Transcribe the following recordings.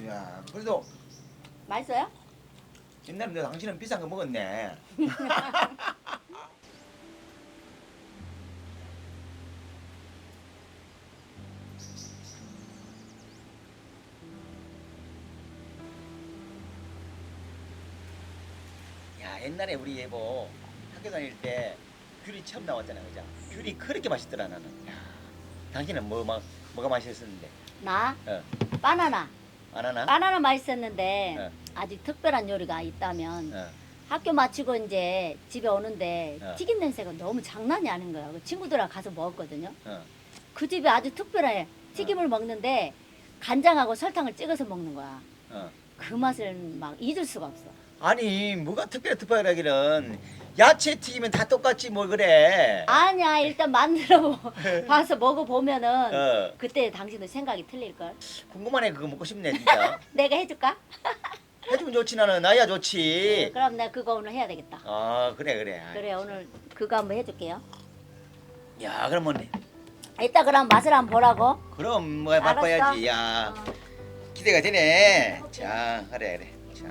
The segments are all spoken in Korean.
야, 그래도 맛있어요? 옛날에 당신은 비싼 거 먹었네. 야, 옛날에 우리 여보 학교 다닐 때 귤이 처음 나왔잖아, 그죠? 귤이 그렇게 맛있더라 나는. 야, 당신은 뭐가 맛있었는데? 나 어, 바나나. 안 하나? 바나나 맛있었는데 어. 아직 특별한 요리가 있다면 어, 학교 마치고 이제 집에 오는데 어. 튀김 냄새가 너무 장난이 아닌 거야. 그 친구들하고 가서 먹었거든요. 어. 그 집이 아주 특별해. 튀김을 먹는데 간장하고 설탕을 찍어서 먹는 거야. 어. 그 맛을 막 잊을 수가 없어. 아니, 뭐가 특별하기는 야채 튀기면 다 똑같지 뭐 그래. 아니야, 일단 만들어 봐서 먹어보면은 어. 그때 당신도 생각이 틀릴걸. 궁금하네. 그거 먹고 싶네 진짜. 내가 해줄까? 해주면 좋지. 나야 좋지. 그럼 내가 그거 오늘 해야 되겠다. 아, 그래. 그래, 오늘 그거 한번 해줄게요. 야, 그러면 이따 그럼 맛을 한번 보라고. 그럼 뭐 알았어. 맛봐야지. 야, 어. 기대가 되네. 자, 그래. 자.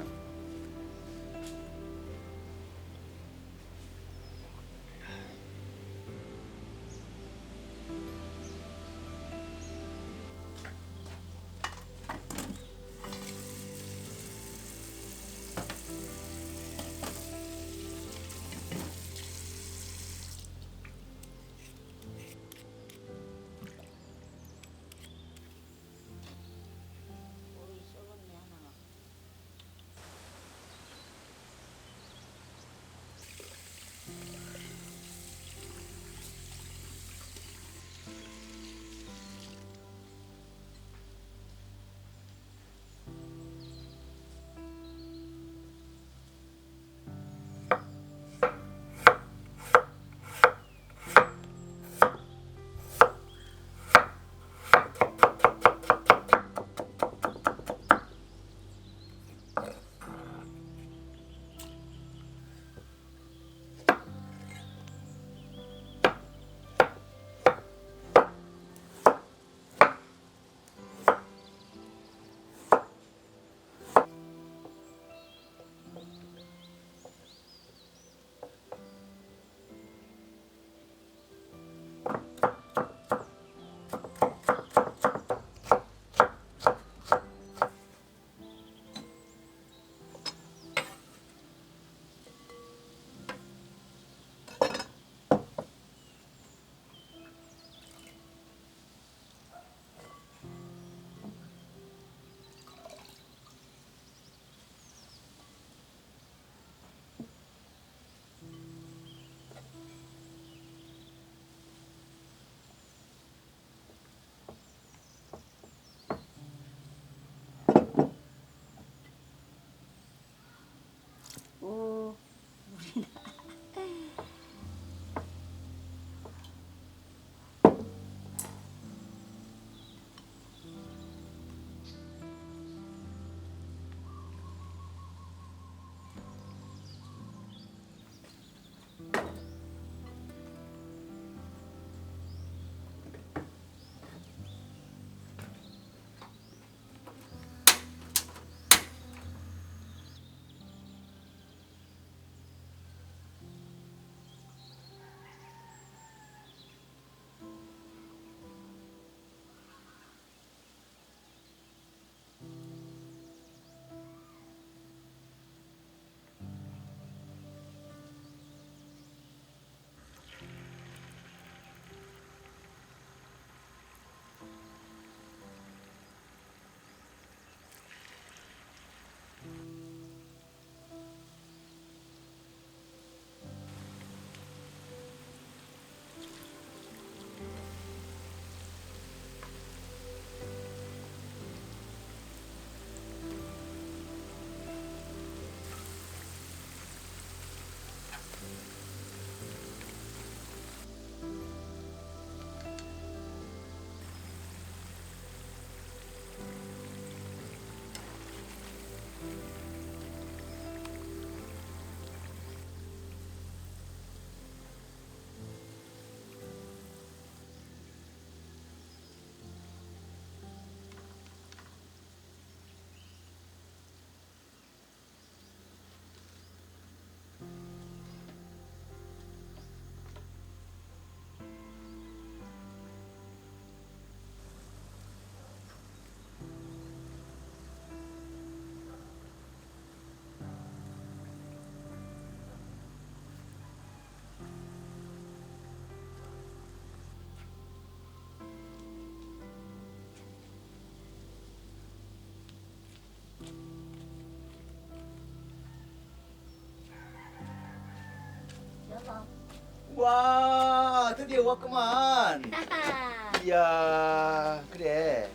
와, 드디어 왔구만. 하하. 이야, 그래.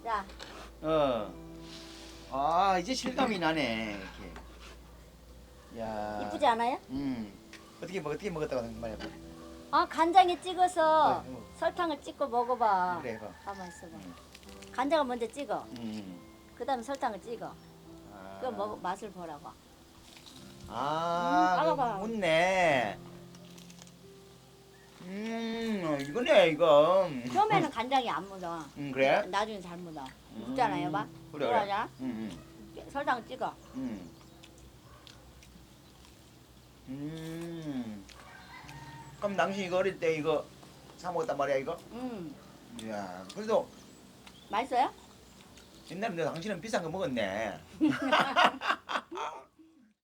자, 아, 이제 실감이 나네. 이렇게. 야. 이쁘지 않아요? 어떻게 먹었다고 말해봐. 아, 간장에 찍어서 네, 설탕을 찍고 먹어봐. 그래, 해봐. 가만 있어봐. 음. 간장을 먼저 찍어. 음. 그다음에 설탕을 찍어. 아. 그 먹 맛을 보라고. 아, 따가봐. 묻네. 이거네, 이거. 처음에는 간장이 안 묻어. 그래? 나중에 잘 묻어. 묻잖아요, 봐. 그래, 그래. 뭐라냐? 음, 설탕을 찍어. 음. 그럼 당신 이거 어릴 때 이거 사 먹었단 말이야, 이거? 이야, 그래도 맛있어요? 옛날에 당신은 비싼 거 먹었네.